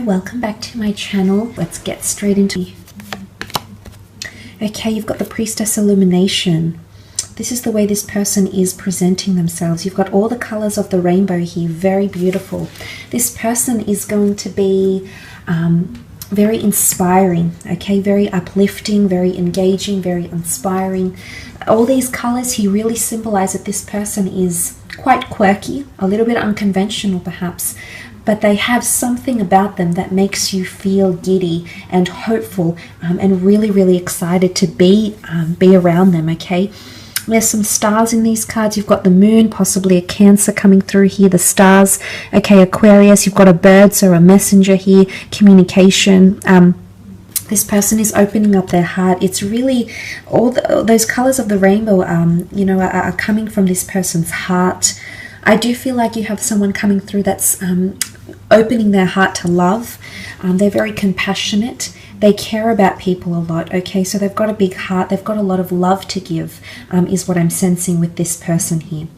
Hello, welcome back to my channel. Let's get straight into it. Okay, you've got the Priestess Illumination. This is the way this person is presenting themselves. You've got all the colors of the rainbow here, very beautiful. This person is going to be very inspiring, okay, very uplifting, very engaging, very inspiring. All these colors here really symbolize that this person is quite quirky, a little bit unconventional perhaps, but they have something about them that makes you feel giddy and hopeful and really excited to be around them, okay? There's some stars in these cards. You've got the moon, possibly a Cancer coming through here, the stars, okay, Aquarius, you've got a bird, so a messenger here, communication. This person is opening up their heart. It's really all those colors of the rainbow, you know, are coming from this person's heart. I do feel like you have someone coming through that's opening their heart to love. They're very compassionate. They care about people a lot, okay? So they've got a big heart. They've got a lot of love to give, is what I'm sensing with this person here.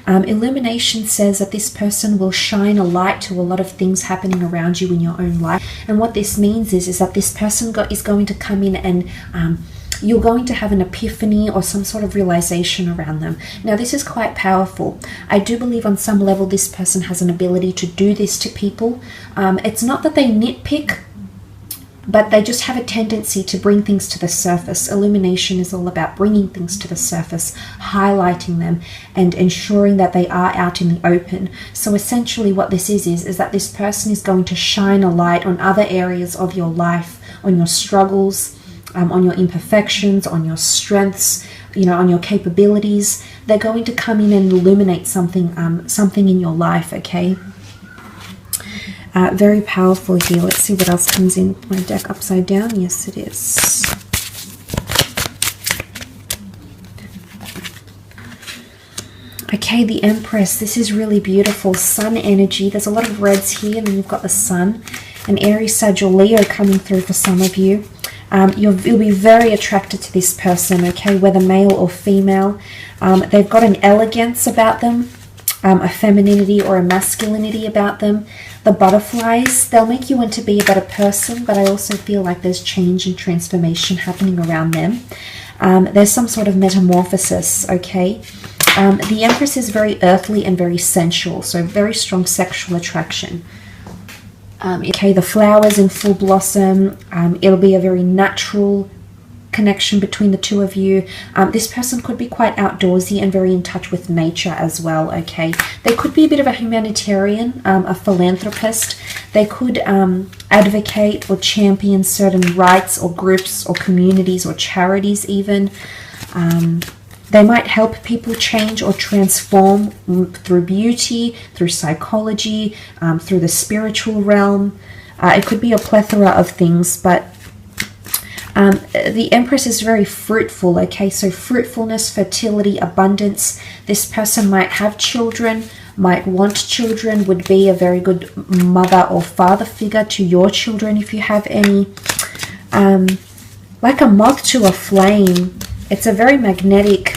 Illumination says that this person will shine a light to a lot of things happening around you in your own life. And what this means is that this person is going to come in and you're going to have an epiphany or some sort of realization around them. Now, this is quite powerful. I do believe on some level this person has an ability to do this to people. It's not that they nitpick, but they just have a tendency to bring things to the surface. Illumination is all about bringing things to the surface, highlighting them, and ensuring that they are out in the open. So essentially what this is that this person is going to shine a light on other areas of your life, on your struggles, on your imperfections, on your strengths, you know, on your capabilities. They're going to come in and illuminate something, something in your life, okay? Very powerful here. Let's see what else comes in. My deck upside down. Yes, it is. Okay, the Empress. This is really beautiful. Sun energy. There's a lot of reds here, and then you've got the Sun. An Aries, Sag, or Leo coming through for some of you. You'll be very attracted to this person, okay, whether male or female. They've got an elegance about them, a femininity or a masculinity about them. The butterflies, they'll make you want to be a better person, but I also feel like there's change and transformation happening around them. There's some sort of metamorphosis, okay? The Empress is very earthly and very sensual, so very strong sexual attraction. Okay, the flowers in full blossom, it'll be a very natural connection between the two of you. This person could be quite outdoorsy and very in touch with nature as well, okay? They could be a bit of a humanitarian, a philanthropist. They could advocate or champion certain rights or groups or communities or charities even. They might help people change or transform through beauty, through psychology, through the spiritual realm. It could be a plethora of things, but the Empress is very fruitful, okay? So fruitfulness, fertility, abundance. This person might have children, might want children, would be a very good mother or father figure to your children if you have any. Like a moth to a flame. It's a very magnetic,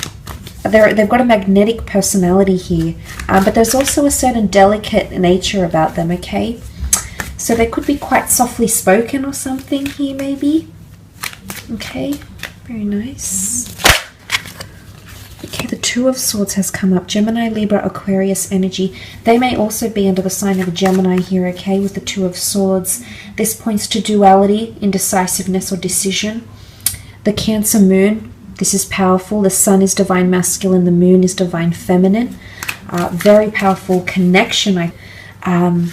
they've got a magnetic personality here, but there's also a certain delicate nature about them, okay? So they could be quite softly spoken or something here maybe. Okay, very nice. Okay, the Two of Swords has come up. Gemini, Libra, Aquarius energy. They may also be under the sign of a Gemini here, okay, with the Two of Swords. This points to duality, indecisiveness, or decision. The Cancer moon. This is powerful. The Sun is divine masculine. The Moon is divine feminine. Very powerful connection. But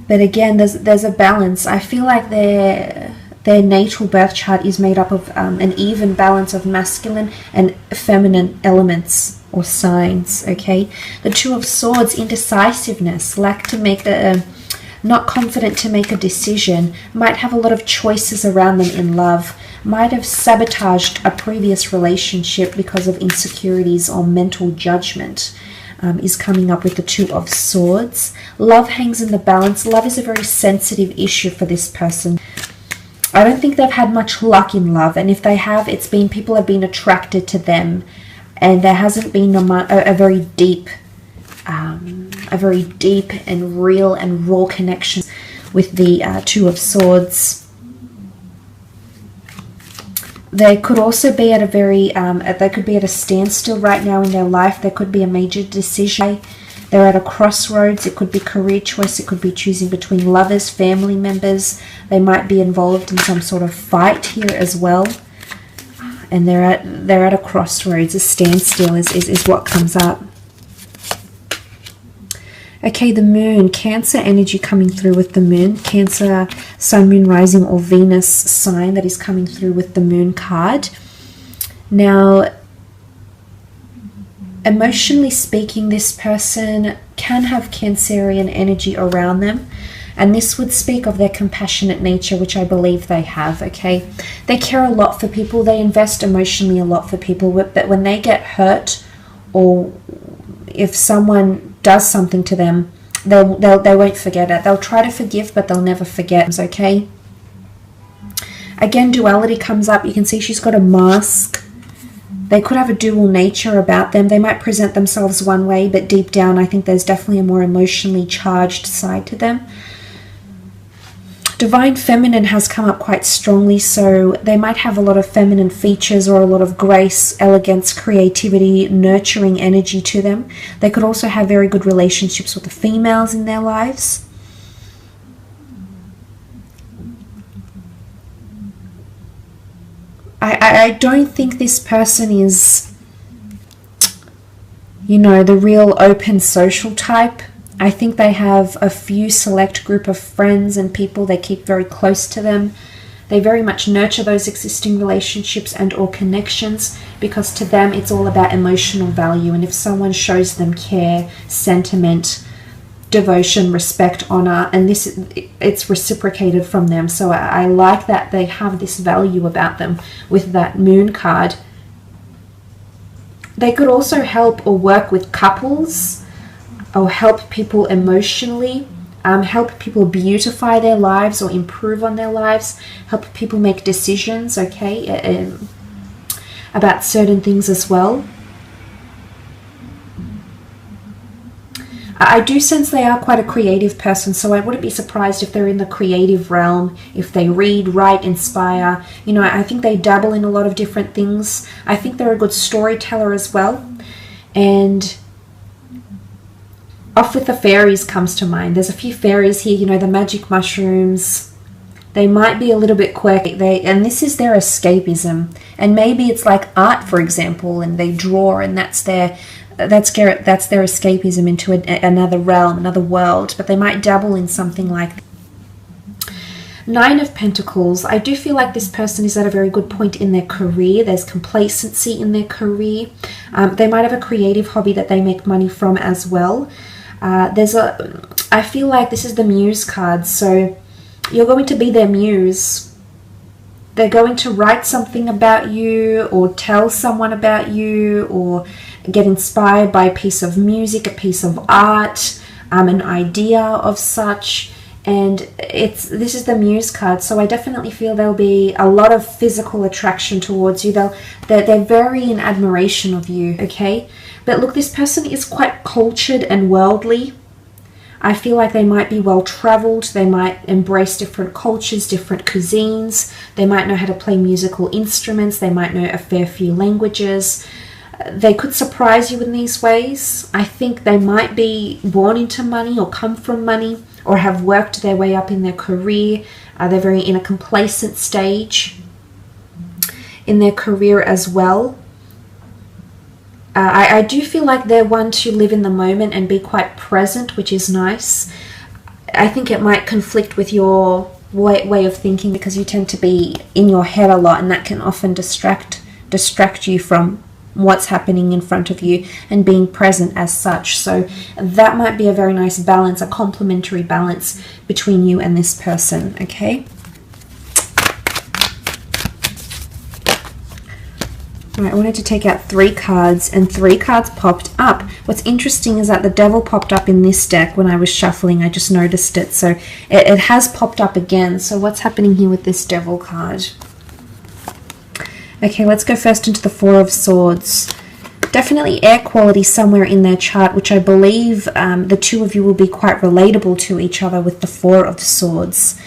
again, there's a balance. I feel like their natal birth chart is made up of an even balance of masculine and feminine elements or signs. Okay, the Two of Swords, indecisiveness, lack to make not confident to make a decision, might have a lot of choices around them in love, might have sabotaged a previous relationship because of insecurities or mental judgment, is coming up with the Two of Swords. Love hangs in the balance. Love is a very sensitive issue for this person. I don't think they've had much luck in love, and if they have, it's been people have been attracted to them, and there hasn't been a very deep a very deep and real and raw connection with the Two of Swords. They could also be at a very, they could be at a standstill right now in their life. There could be a major decision. They're at a crossroads. It could be career choice. It could be choosing between lovers, family members. They might be involved in some sort of fight here as well. And they're at a crossroads. A standstill is what comes up. Okay, the moon, Cancer energy coming through with the moon. Cancer, sun, moon, rising, or Venus sign that is coming through with the moon card. Now, emotionally speaking, this person can have Cancerian energy around them. And this would speak of their compassionate nature, which I believe they have, okay? They care a lot for people. They invest emotionally a lot for people. But when they get hurt, or if someone does something to them, they won't forget it. They'll try to forgive, but they'll never forget, okay? Again, duality comes up. You can see she's got a mask. They could have a dual nature about them. They might present themselves one way, but deep down, I think there's definitely a more emotionally charged side to them. Divine Feminine has come up quite strongly, so they might have a lot of feminine features or a lot of grace, elegance, creativity, nurturing energy to them. They could also have very good relationships with the females in their lives. I don't think this person is, you know, the real open social type. I think they have a few select group of friends and people they keep very close to them. They very much nurture those existing relationships and or connections, because to them it's all about emotional value. And if someone shows them care, sentiment, devotion, respect, honor, and it's reciprocated from them. So I like that they have this value about them with that moon card. They could also help or work with couples, or help people emotionally, help people beautify their lives or improve on their lives, help people make decisions, okay, about certain things as well. I do sense they are quite a creative person, so I wouldn't be surprised if they're in the creative realm, if they read, write, inspire. You know, I think they dabble in a lot of different things. I think they're a good storyteller as well. And Off with the Fairies comes to mind. There's a few fairies here, you know, the magic mushrooms. They might be a little bit quirky, and this is their escapism. And maybe it's like art, for example, and they draw, and that's their escapism into another realm, another world. But they might dabble in something like that. Nine of Pentacles. I do feel like this person is at a very good point in their career. There's complacency in their career. They might have a creative hobby that they make money from as well. I feel like this is the Muse card, so you're going to be their muse. They're going to write something about you, or tell someone about you, or get inspired by a piece of music, a piece of art, an idea of such. And this is the Muse card, so I definitely feel there'll be a lot of physical attraction towards you. They're very in admiration of you, okay? But look, this person is quite cultured and worldly. I feel like they might be well-traveled. They might embrace different cultures, different cuisines. They might know how to play musical instruments. They might know a fair few languages. They could surprise you in these ways. I think they might be born into money or come from money, or have worked their way up in their career. They're very in a complacent stage in their career as well. I do feel like they're one to live in the moment and be quite present, which is nice. I think it might conflict with your way of thinking, because you tend to be in your head a lot, and that can often distract you from what's happening in front of you and being present as such. So that might be a very nice balance, a complementary balance between you and this person, okay? Right, I wanted to take out 3 cards, and 3 cards popped up. What's interesting is that the Devil popped up in this deck when I was shuffling. I just noticed it. So it has popped up again. So what's happening here with this Devil card? Okay, let's go first into the 4 of Swords. Definitely air quality somewhere in their chart, which I believe the two of you will be quite relatable to each other with the Four of Swords.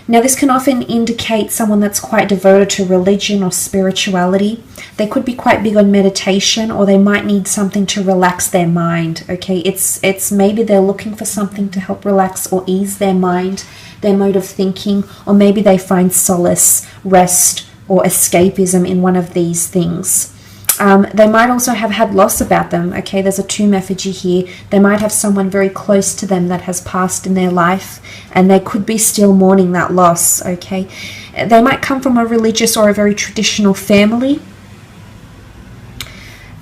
Now, this can often indicate someone that's quite devoted to religion or spirituality. They could be quite big on meditation, or they might need something to relax their mind, okay? It's maybe they're looking for something to help relax or ease their mind, their mode of thinking, or maybe they find solace, rest, or escapism in one of these things. They might also have had loss about them, okay? There's a tomb effigy here. They might have someone very close to them that has passed in their life, and they could be still mourning that loss, okay? They might come from a religious or a very traditional family.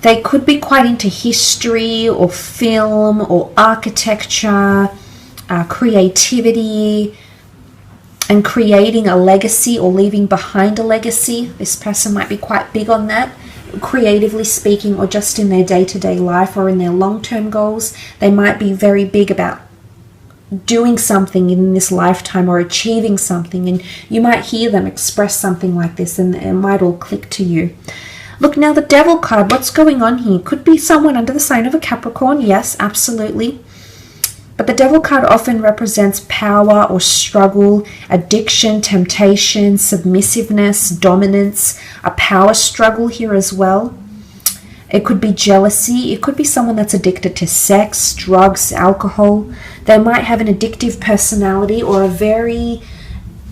They could be quite into history or film or architecture, creativity, and creating a legacy or leaving behind a legacy. This person might be quite big on that, creatively speaking, or just in their day-to-day life or in their long-term goals. They might be very big about doing something in this lifetime or achieving something, and you might hear them express something like this and it might all click to you. Look, now the Devil card, what's going on here? Could be someone under the sign of a Capricorn, yes, absolutely. But the Devil card often represents power or struggle, addiction, temptation, submissiveness, dominance, a power struggle here as well. It could be jealousy. It could be someone that's addicted to sex, drugs, alcohol. They might have an addictive personality or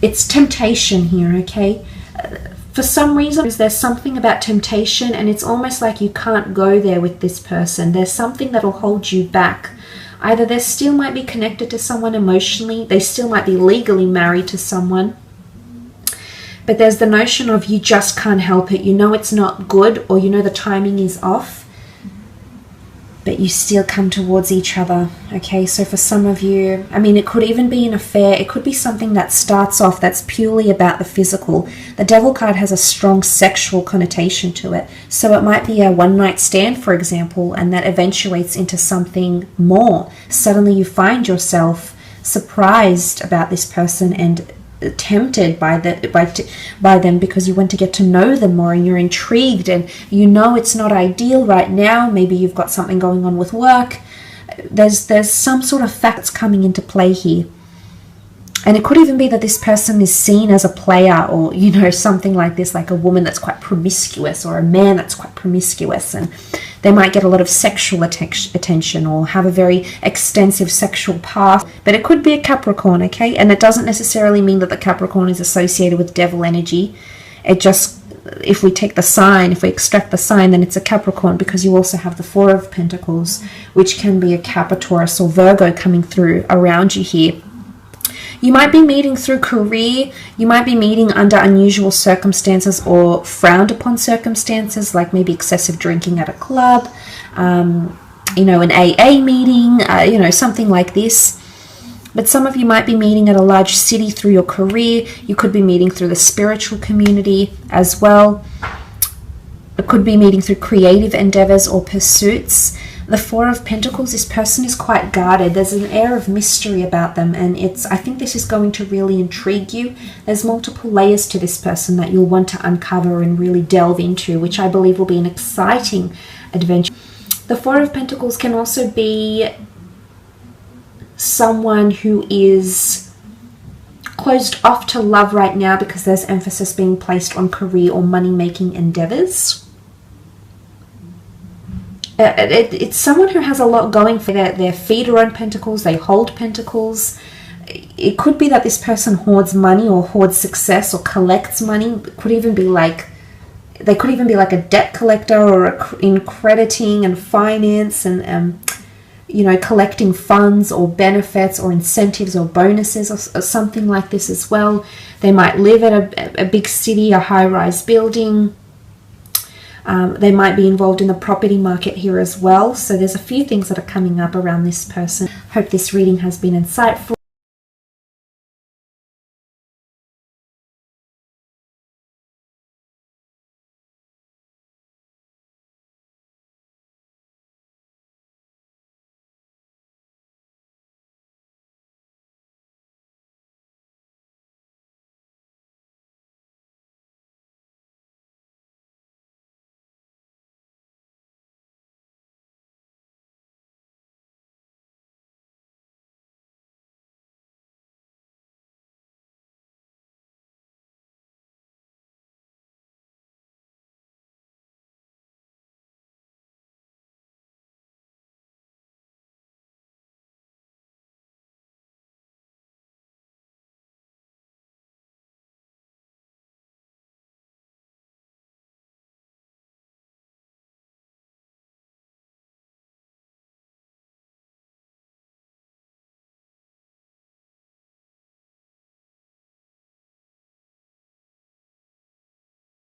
it's temptation here, okay? For some reason, there's something about temptation, and it's almost like you can't go there with this person. There's something that'll hold you back. Either they still might be connected to someone emotionally, they still might be legally married to someone, but there's the notion of you just can't help it. You know it's not good, or you know the timing is off, but you still come towards each other, okay? So for some of you, I mean, it could even be an affair. It could be something that starts off that's purely about the physical. The Devil card has a strong sexual connotation to it. So it might be a one-night stand, for example, and that eventuates into something more. Suddenly you find yourself surprised about this person and tempted by them because you want to get to know them more, and you're intrigued, and you know it's not ideal right now. Maybe you've got something going on with work. There's some sort of facts coming into play here. And it could even be that this person is seen as a player, or, you know, something like this, like a woman that's quite promiscuous or a man that's quite promiscuous, and they might get a lot of sexual attention or have a very extensive sexual past. But it could be a Capricorn, okay? And it doesn't necessarily mean that the Capricorn is associated with devil energy. It just, if we take the sign, if we extract the sign, then it's a Capricorn, because you also have the Four of Pentacles, which can be a Capricorn or Virgo coming through around you here. You might be meeting through career. You might be meeting under unusual circumstances or frowned upon circumstances, like maybe excessive drinking at a club, you know, an AA meeting, you know, something like this. But some of you might be meeting at a large city through your career. You could be meeting through the spiritual community as well. It could be meeting through creative endeavors or pursuits. The Four of Pentacles, this person is quite guarded. There's an air of mystery about them, and I think this is going to really intrigue you. There's multiple layers to this person that you'll want to uncover and really delve into, which I believe will be an exciting adventure. The Four of Pentacles can also be someone who is closed off to love right now because there's emphasis being placed on career or money-making endeavors. It's someone who has a lot going for their feet are on pentacles, they hold pentacles. It could be that this person hoards money or hoards success or collects money. It could even be like, they could even be like a debt collector or in crediting and finance and, you know, collecting funds or benefits or incentives or bonuses or something like this as well. They might live at a big city, a high-rise building. They might be involved in the property market here as well. So there's a few things that are coming up around this person. Hope this reading has been insightful.